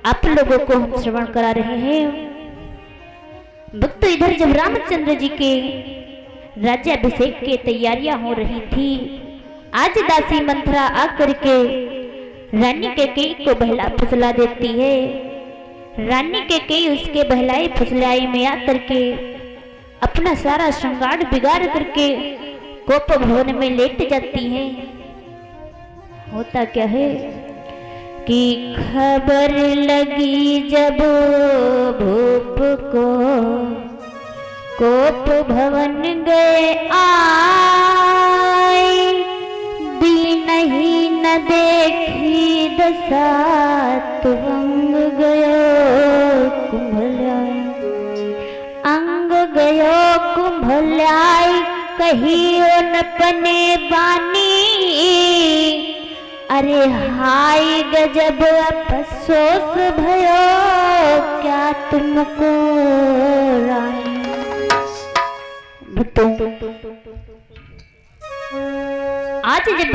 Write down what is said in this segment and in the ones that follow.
आप लोगों को हम श्रवण करा रहे हैं। भक्त इधर जब रामचंद्र जी के राज्याभिषेक की तैयारियां हो रही थी, आज दासी मंथरा आकर के रानी कैकेयी को बहला फुसला देती है। रानी कैकेयी उसके बहलाए फुसलाए में आकर के अपना सारा श्रृंगार बिगाड़ करके कोप भवन में लेट जाती है। होता क्या है कि खबर लगी जब भूप को, कोप भवन गए आए, दीन ही न देखी दशा, अंग गयो कुंभलाई, अंग गयो कुंभलाई, कहियो न पने बानी, अरे हाय गजब अफसोस भयो, क्या तुमको रानी। आज जब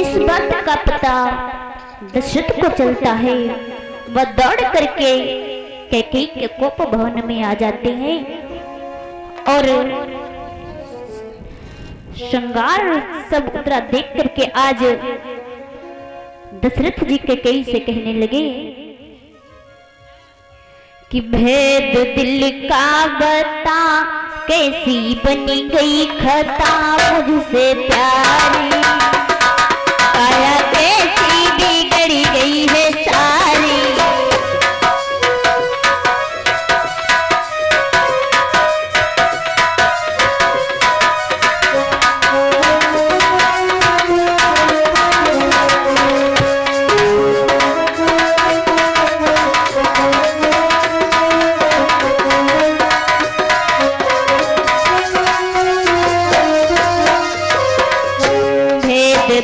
इस बात का पता दशरथ को चलता है, वह दौड़ करके कैकेयी के कोप भवन में आ जाते हैं और श्रृंगार सब उतरा देख करके आज दशरथ जी कैकेयी से कहने लगे कि भेद दिल का बता, कैसी बनी गई खता मुझसे प्यारी, काया कैसी बिगड़ी गई है सारी।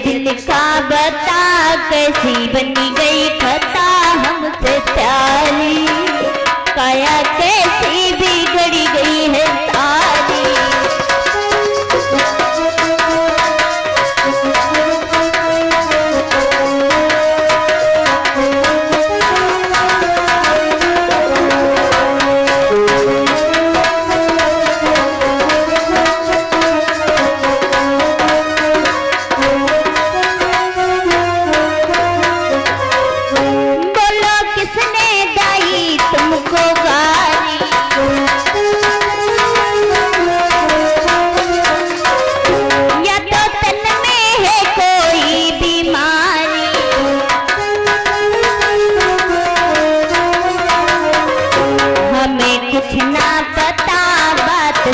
दिल का बता, कैसी बनी गई खता हमसे प्यारी, काया कैसी बिगड़ी गई है सारी।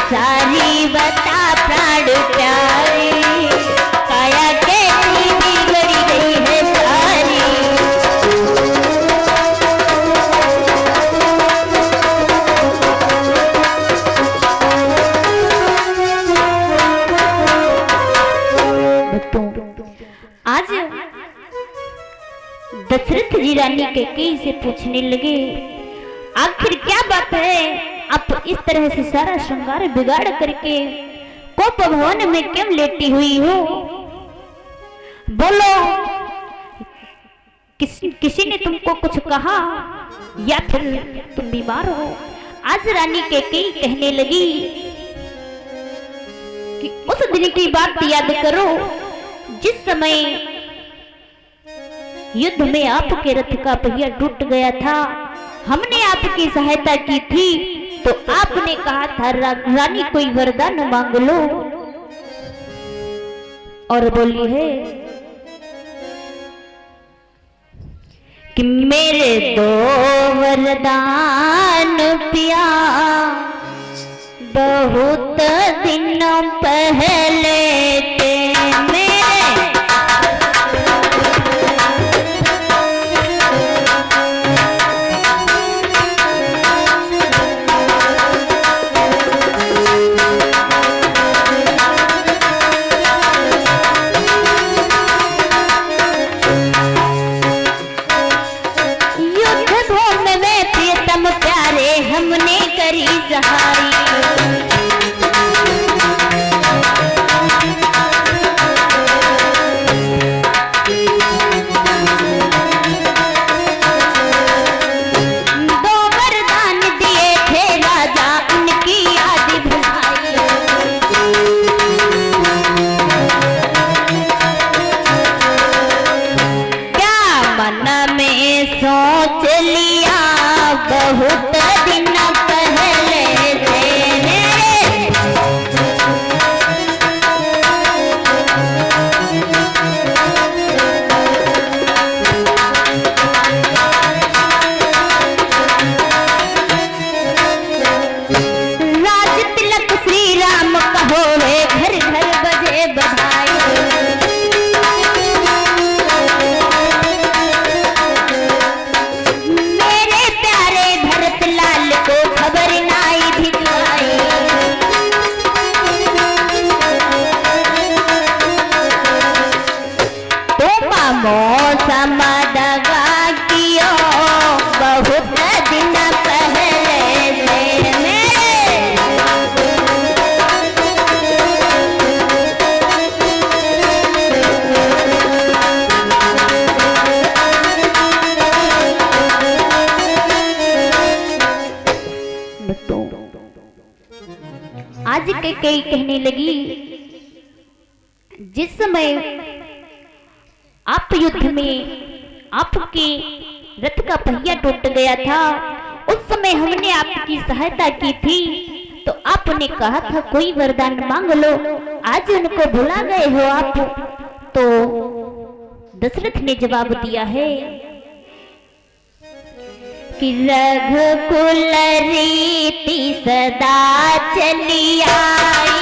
सारी बता प्राण प्यारी, काया कैसी बिगड़ी गई है सारी। आज दशरथ जी रानी कैकेयी से पूछने लगे, आखिर क्या बात है, आप इस तरह से सारा श्रृंगार बिगाड़ करके कोप भवन में क्यों लेटी हुई हो? बोलो, किसी ने तुमको कुछ कहा या फिर तुम बीमार हो? आज रानी कैकेयी कहने लगी कि उस दिन की बात याद करो जिस समय युद्ध में आपके रथ का पहिया टूट गया था, हमने आपकी सहायता की थी, तो आपने कहा था रानी कोई वरदान मांग लो, और बोली है कि मेरे दो वरदान पिया, बहुत दिनों पहले थे मेरे। हमने करी सहाई, तुम मौसम दगा कियो बहुत दिन पहले से आज के कई कहने लगी, जिस समय आप युद्ध में आपके रथ का पहिया टूट गया था, उस समय हमने आपकी सहायता की थी, तो आपने कहा था कोई वरदान मांग लो। आज उनको भुला गए हो आप। तो दशरथ ने जवाब दिया है कि रघुकुल रीति सदा चली आई,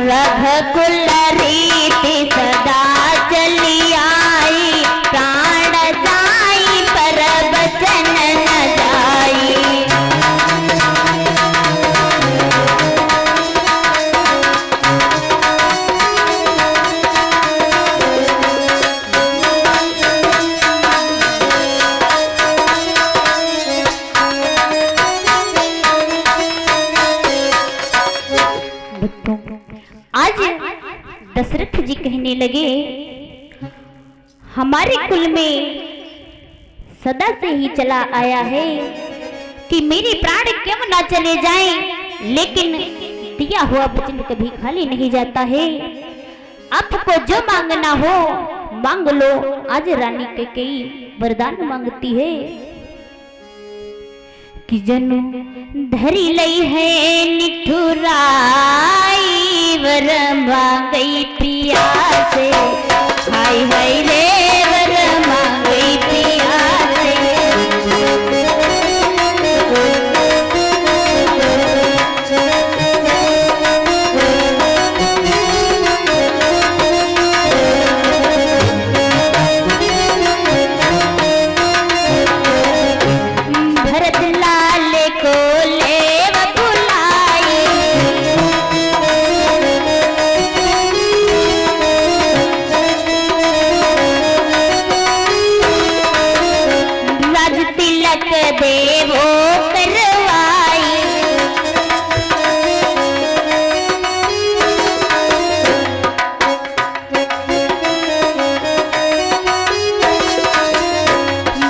रघुकुल रीति सदा चली आई, प्राण जाई पर बचन न जाई। आज दशरथ जी कहने लगे, हमारे कुल में सदा से ही चला आया है कि मेरे प्राण क्यों ना चले जाएं, लेकिन दिया हुआ वचन कभी खाली नहीं जाता है। आपको जो मांगना हो मांग लो। आज रानी कैकेयी वरदान मांगती है कि जनु धरी लई है निठुराई, वर मांगई पिया से, हाय हाय रे वर मांगई पिया से। भरत लाल को लेव बुलाई, राज तिलक देवो करवाई,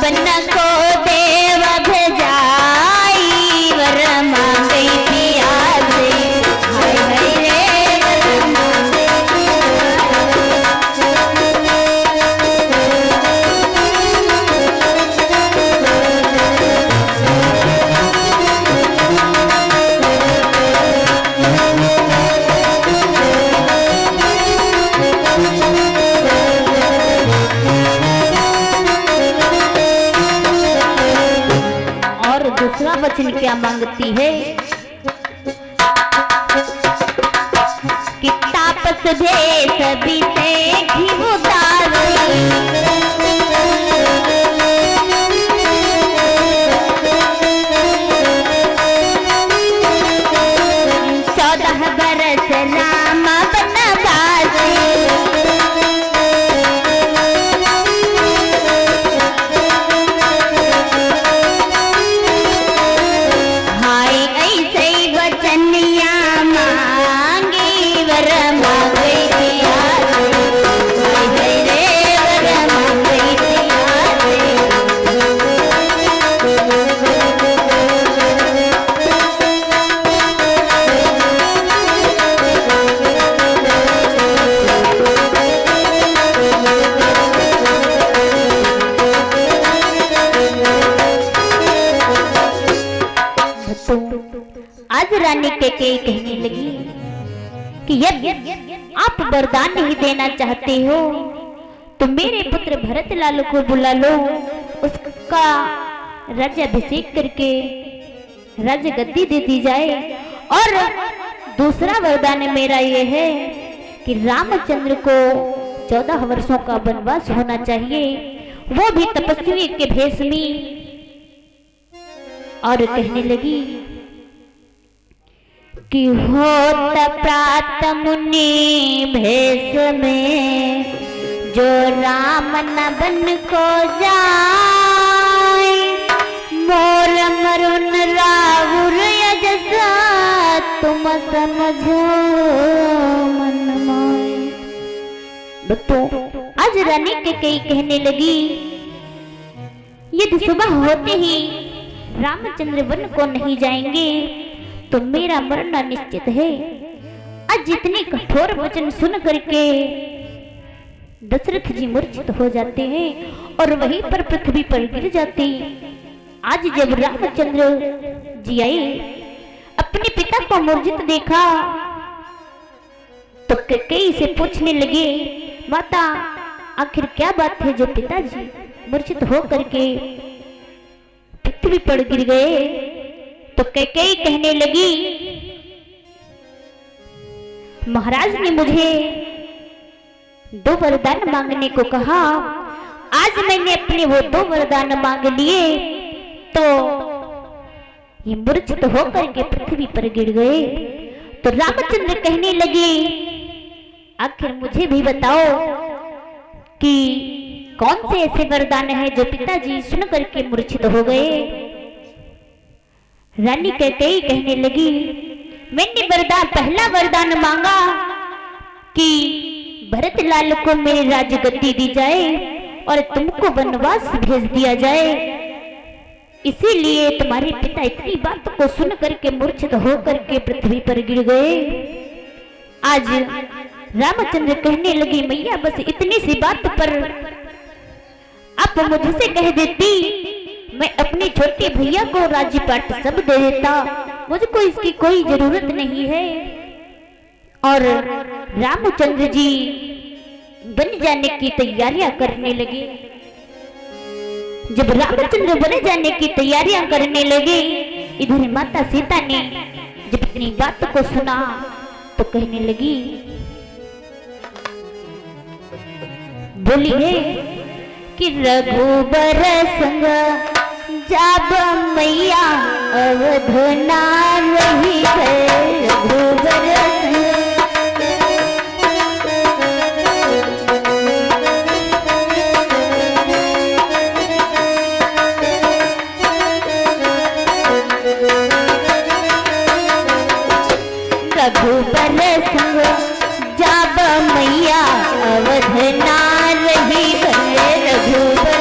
बन को देव भेजाई, वर मांगई पिया से, हाय हाय रे वर मांगई पिया और दूसरा वचन क्या मांगती है कि तापस भेष बीते घी उतारी, 14 बरस राम बनवासी, हाय ऐसे बचनिया मांगी, वर मांगई पिया से, हाय हाय रे वर मांगई पिया से। आज रानी कैकेयी कहने लगी कि यदि आप वरदान नहीं देना चाहते हो तो मेरे पुत्र भरत लाल को बुला लो, उसका राज्याभिषेक करके राज्य गद्दी दे दी जाए। और दूसरा वरदान मेरा ये है कि रामचंद्र को 14 वर्षों का वनवास होना चाहिए, वो भी तपस्वी के भेष में। और कहने लगी कि होत प्रात मुनि भेष में जो राम न बन को जाए, मोर मरुन राहुर यजसा तुम समझो मन माए। बच्चों, आज रानी कैकेयी कहने लगी, यदि सुबह होते ही रामचंद्र वन को नहीं जाएंगे तो मेरा मरना निश्चित है। आज इतने कठोर वचन सुन करके दशरथ जी मूर्छित हो जाते हैं और वहीं पर पृथ्वी पर गिर जाते। आज जब रामचंद्र जी आए, अपने पिता को मूर्छित देखा तो कैकेयी से पूछने लगे, माता आखिर क्या बात है जो पिताजी मूर्छित हो करके पृथ्वी पर गिर गए? तो कैकेयी कहने लगी, महाराज ने मुझे 2 वरदान मांगने को कहा। आज मैंने अपने वो 2 वरदान मांग लिए तो ये मूर्छित होकर के पृथ्वी पर गिर गए। तो रामचंद्र कहने लगे, आखिर मुझे भी बताओ कि कौन से ऐसे वरदान है जो पिताजी सुन करके मूर्छित हो गए? रानी कैकेयी कहने लगी, मैंने पहला वरदान मांगा कि भरत लाल को मेरी राजगद्दी दी जाए और तुमको वनवास भेज दिया जाए। इसीलिए तुम्हारे पिता इतनी बात को सुन करके मूर्छित होकर के पृथ्वी पर गिर गए। आज रामचंद्र कहने लगी, मैया बस इतनी सी बात पर आप मुझसे कह देती, मैं अपने छोटे भैया को राज्यपाट सब दे देता, मुझको इसकी कोई जरूरत नहीं है। और रामचंद्र जी बन जाने की तैयारियां करने लगे। जब रामचंद्र बन जाने की तैयारियां करने लगे, इधर माता सीता ने जब इतनी बात को सुना तो कहने लगी, बोली है कि रघुबर संग जब मैया अवध ना रही है। रघुबर रघुबर संग जब मैया अवध ना रही है। रघुबर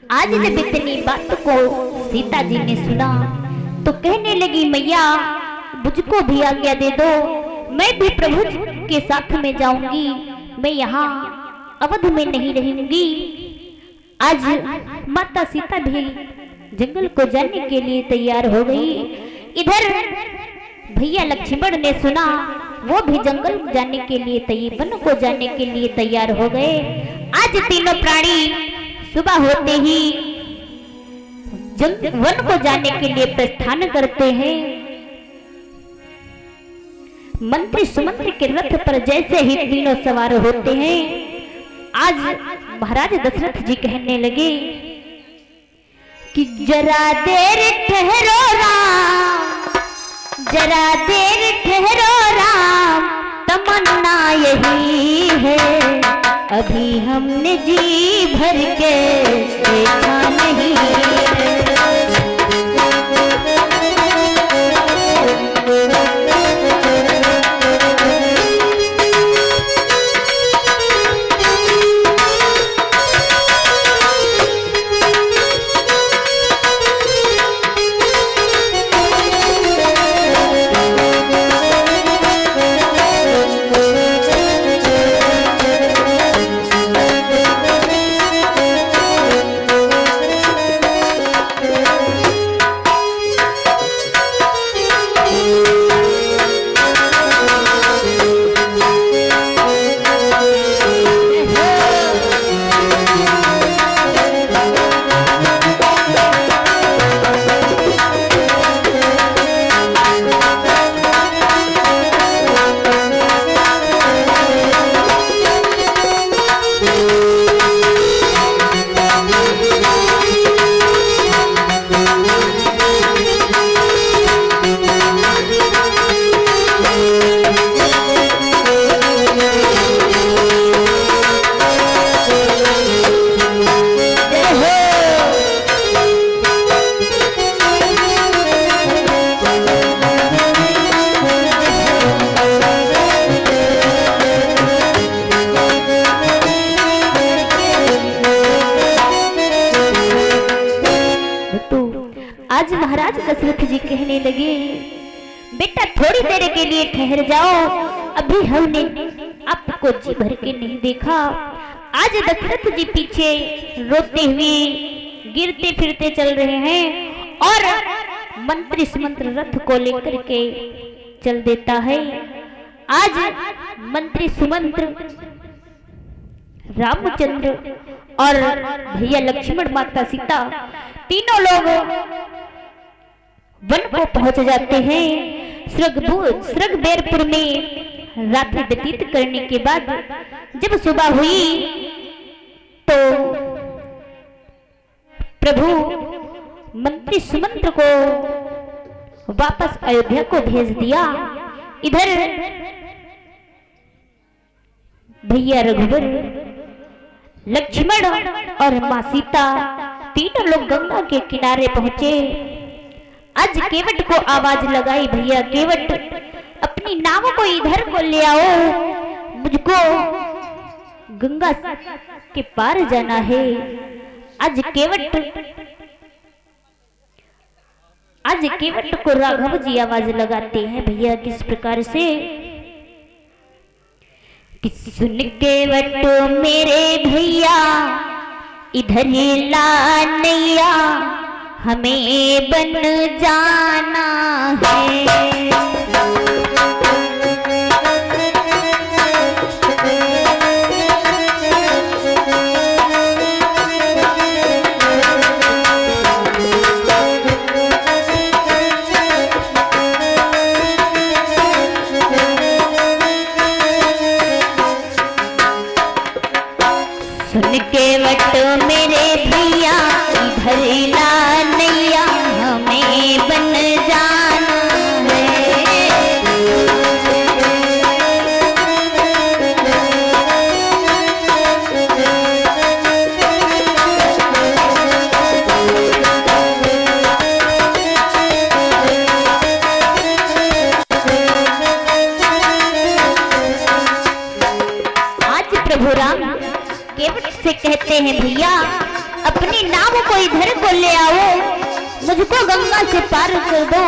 आज जब इतनी बात को सीता जी ने सुना तो कहने लगी, मैया मुझको भी आज्ञा दे दो, मैं भी प्रभु के साथ में जाऊंगी, मैं यहाँ अवध में नहीं रहूंगी। आज माता सीता भी जंगल को जाने के लिए तैयार हो गई। इधर भैया लक्ष्मण ने सुना, वो भी जंगल जाने के लिए वन को जाने के लिए तैयार हो गए। आज तीनों प्राणी सुबह होते ही वन को जाने के लिए प्रस्थान करते हैं। मंत्री सुमंत्री के रथ पर जैसे ही तीनों सवार होते हैं, आज महाराज दशरथ जी कहने लगे कि जरा देर ठहरो राम, जरा देर ठहरो राम, तमन्ना यही है, अभी हमने जी भर के देखा नहीं। आज महाराज दशरथ जी कहने लगे, बेटा थोड़ी देर के लिए ठहर जाओ, अभी हमने आपको जी भर के नहीं देखा। आज दशरथ जी पीछे रोते हुए गिरते फिरते चल रहे हैं और मंत्री सुमंत्र रथ को लेकर के चल देता है। आज मंत्री सुमंत्र, रामचंद्र और भैया लक्ष्मण, माता सीता, तीनों लोग वन को पहुंच जाते हैं। श्रृंगबेरपुर में रात्रि व्यतीत करने के बाद जब सुबह हुई तो प्रभु मंत्री सुमंत्र को वापस अयोध्या को भेज दिया। इधर भैया रघुवर, लक्ष्मण और मां सीता तीनों लोग गंगा के किनारे पहुंचे। आज केवट को आवाज लगाई, भैया केवट अपनी नाव को इधर को ले आओ, मुझको गंगा के पार जाना है। आज केवट को राघव जी आवाज लगाते हैं, भैया किस प्रकार से कि सुन केवट मेरे भैया इधर ला नैया, हमें बन जाना है। सुन केवट मेरे भैया इधर ला नैया, हमें बन जाना है। आज प्रभु राम केवट से कहते हैं, भैया अपनी नाव को इधर को ले आओ, मुझको गंगा से पार कर दो,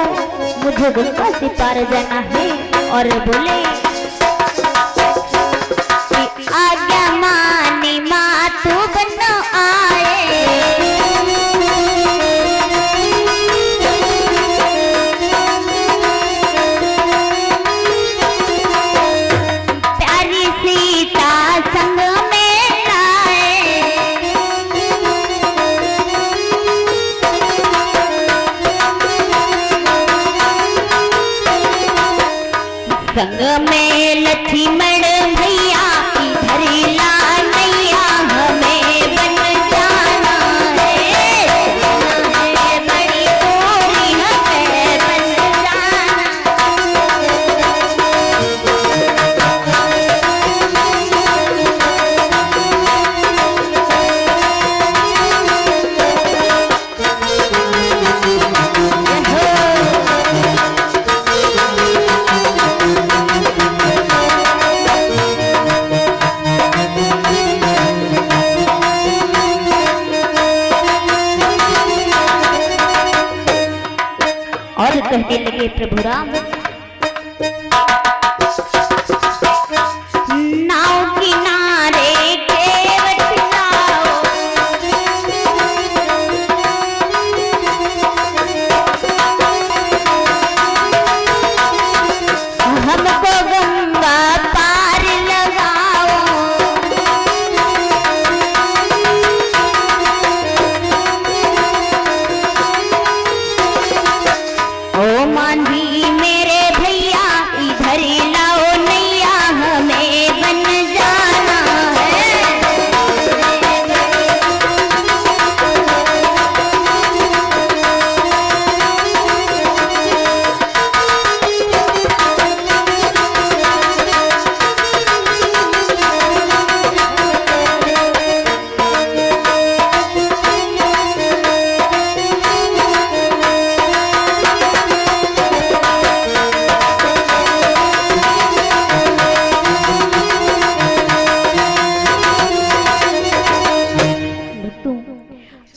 मुझे गंगा से पार जाना है। और बोले कि आज्ञा मानी मातु बन आए, प्यारी सीता संग में लाए, संग में लक्ष्मण भैया इधर ला नैया हमें बन जाना है, बड़ी गोरी हमें बन जाना। और कहने लगे प्रभु राम, नाव किनारे केवट लाओ, हमको गंगा पार लगाओ, ओ मांझी मेरे भैया इधर लाओ नैया हमें बन जाना है।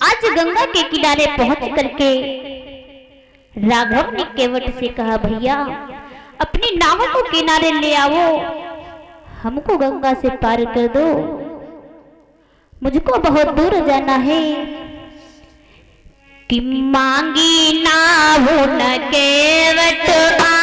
आज गंगा के किनारे पहुंच करके राघव ने केवट से कहा, भैया अपनी नाव को किनारे ले आओ, हमको गंगा से पार कर दो, मुझको बहुत दूर जाना है। कि मांगी नाव न केवट आना,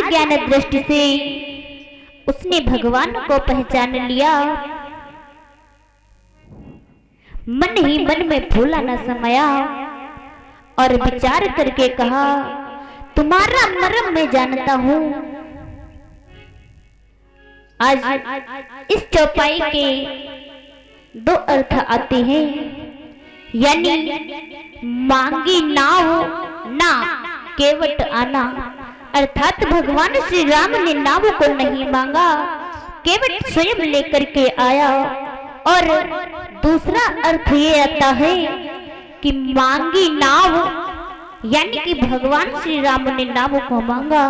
ज्ञान दृष्टि से उसने भगवान को पहचान लिया, मन ही मन में फूला न समाया और विचार करके कहा, तुम्हारा मर्म मैं जानता हूं। आज इस चौपाई के दो अर्थ आते हैं, यानी मांगी नाव ना केवट आना, अर्थात भगवान श्री राम ने नाव को नहीं मांगा, केवट स्वयं लेकर के आया। और दूसरा अर्थ ये आता है कि मांगी नाव, यानी कि भगवान श्री राम ने नाव को मांगा,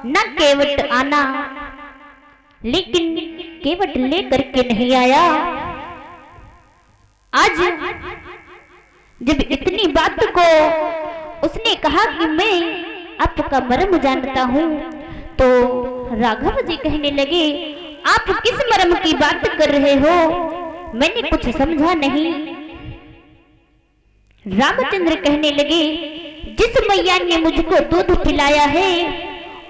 न केवट आना, लेकिन केवट लेकर के नहीं आया। आज जब इतनी बात को उसने कहा कि मैं आपका मर्म जानता हूं, तो राघव जी कहने लगे, आप किस मर्म की बात कर रहे हो, मैंने कुछ समझा नहीं। रामचंद्र कहने लगे, जिस मैया ने मुझको दूध पिलाया है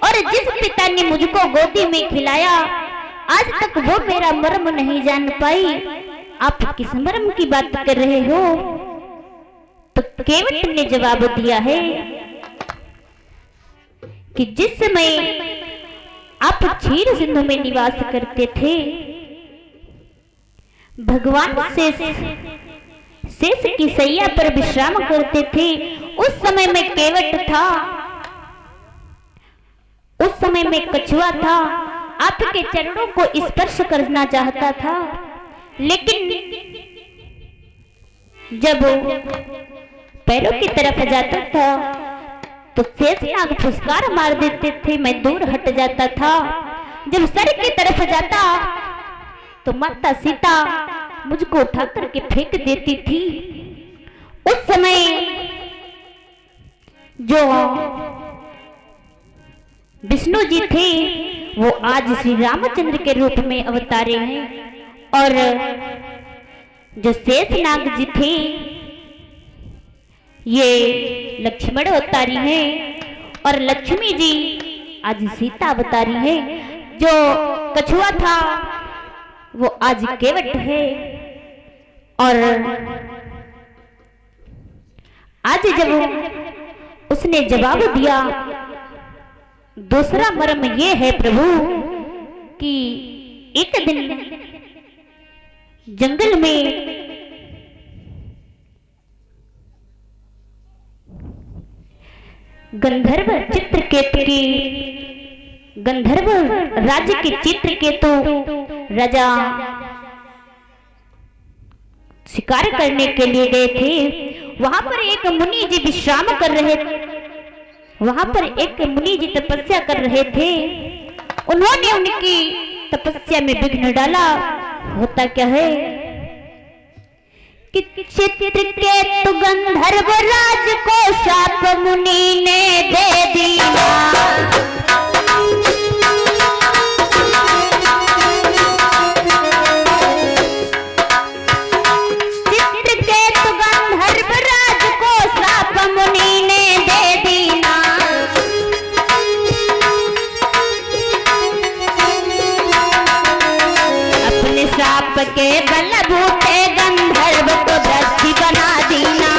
और जिस पिता ने मुझको गोदी में खिलाया, आज तक वो मेरा मर्म नहीं जान पाई, आप किस मर्म की बात कर रहे हो? तो केवट ने जवाब दिया है कि जिस समय आप क्षीर सिंधु में निवास करते थे, भगवान से शेष की सैया पर विश्राम करते थे। उस समय में केवट था, उस समय में कछुआ था, आपके चरणों को स्पर्श करना चाहता था, लेकिन जब पैरों की तरफ जाता था तो शेषनाग फुसकार मार देते थे, मैं दूर हट जाता था। जब सर की तरफ जाता तो माता सीता मुझको उठा करके फेंक देती थी। उस समय जो विष्णु जी थे वो आज श्री रामचंद्र के रूप में अवतारे हैं, और जो शेषनाग जी थे ये लक्ष्मण अवतारी हैं, और लक्ष्मी जी आज सीता अवतारी है। जो कछुआ था वो आज केवट है। और आज जब उसने जवाब दिया, दूसरा मर्म ये है प्रभु कि एक दिन जंगल में गंधर्व चित्रकेतु की, गंधर्व राज्य के चित्रकेतु राजा शिकार करने के लिए गए थे। वहां पर एक मुनि जी विश्राम कर रहे थे, वहां पर एक मुनि जी तपस्या कर रहे थे। उन्होंने उनकी तपस्या में विघ्न डाला। होता क्या है कि चित्रकेतु गंधर्व राज को शाप मुनि ने दे दिया। के बलबूते गंधर्व को वृक्ष बना दीना।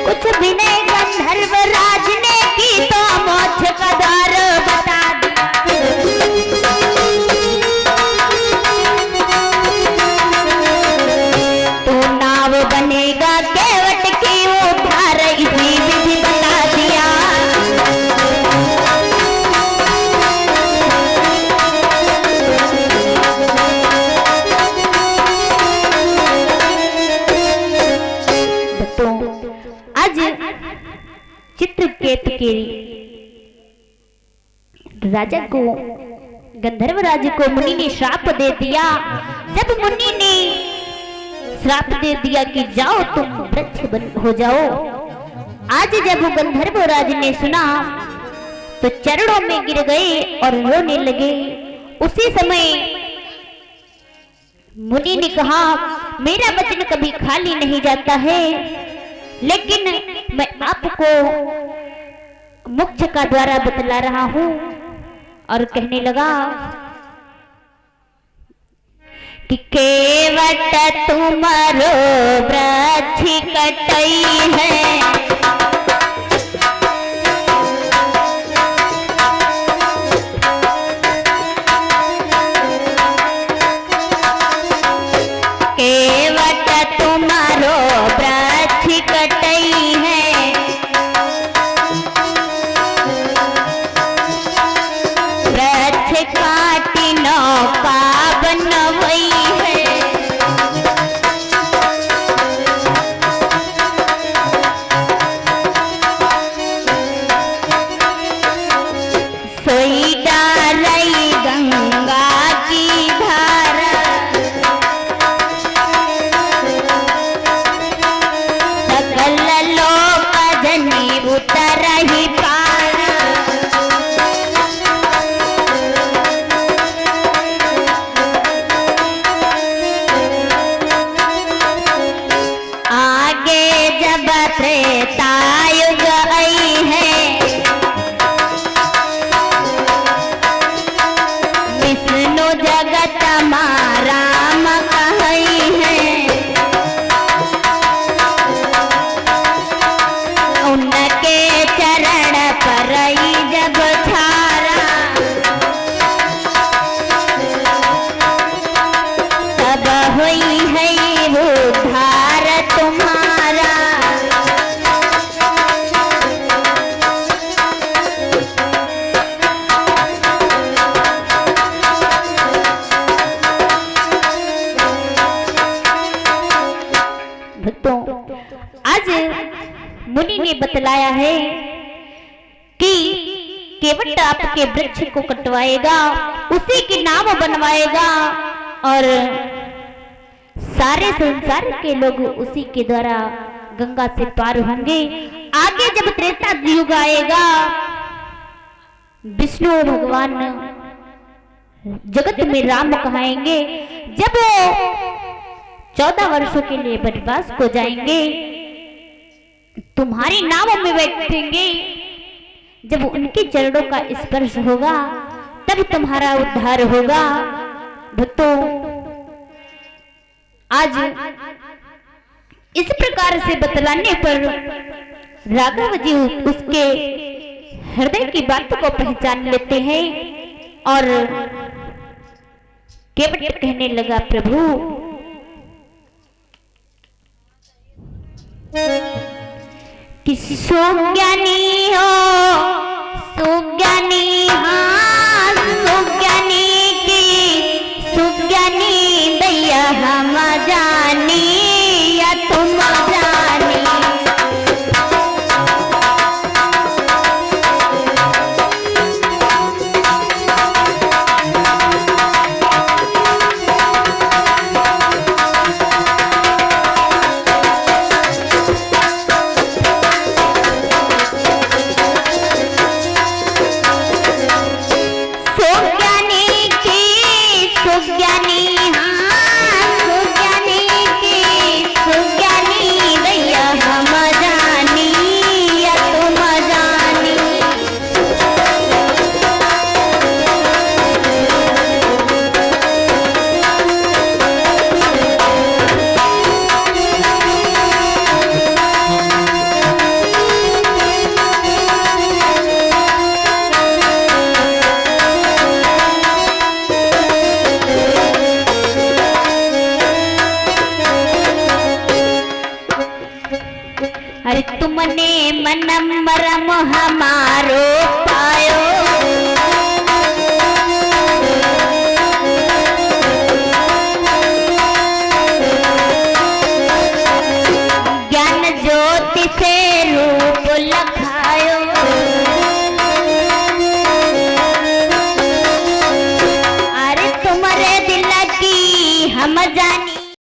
कुछ भी नहीं गंधर्व राज ने की तो मोक्ष का द्वार बता बनेगा केवट की उद्धार, इसी विधि बता दिया। तो आज चित्रकेतु के राजा को, गंधर्व राज को मुनि ने श्राप दे दिया। जब मुनि ने श्राप दे दिया कि जाओ तुम वृक्ष हो जाओ, आज जब गंधर्व राज ने सुना तो चरणों में गिर गए और रोने लगे। उसी समय मुनि ने कहा, मेरा वचन कभी खाली नहीं जाता है, लेकिन मैं आपको मोक्ष का द्वार बतला रहा हूं। और कहने लगा कि केवट तुम्हारो वृक्ष कटई है, केवट तुम्हारो वृक्ष कटई है, वृक्ष काटी नौका बनवई है। सोई डालई गंगा की धारा, सकल आज मुनि ने बतलाया है कि केवट आपके वृक्ष को कटवाएगा, उसी के नाम बनवाएगा और सारे संसार के लोग उसी के द्वारा गंगा से पार होंगे। आगे जब त्रेता युग आएगा, विष्णु भगवान जगत में राम कहाएंगे। जब वो 14 वर्षों के लिए वनवास को जाएंगे, तुम्हारे नाम में बैठेंगे। जब उनके चरणों का स्पर्श होगा तब तुम्हारा उद्धार होगा। भक्तों, आज इस प्रकार से बतलाने पर राघव जी उसके हृदय की बात को पहचान लेते हैं और केवट कहने लगा, प्रभु कि सुज्ञानी हो, सुज्ञानी, हाँ सुज्ञानी की सुज्ञानी दैया हम जानी या तुम जानी। तुमने मन मरम हमारो पायो,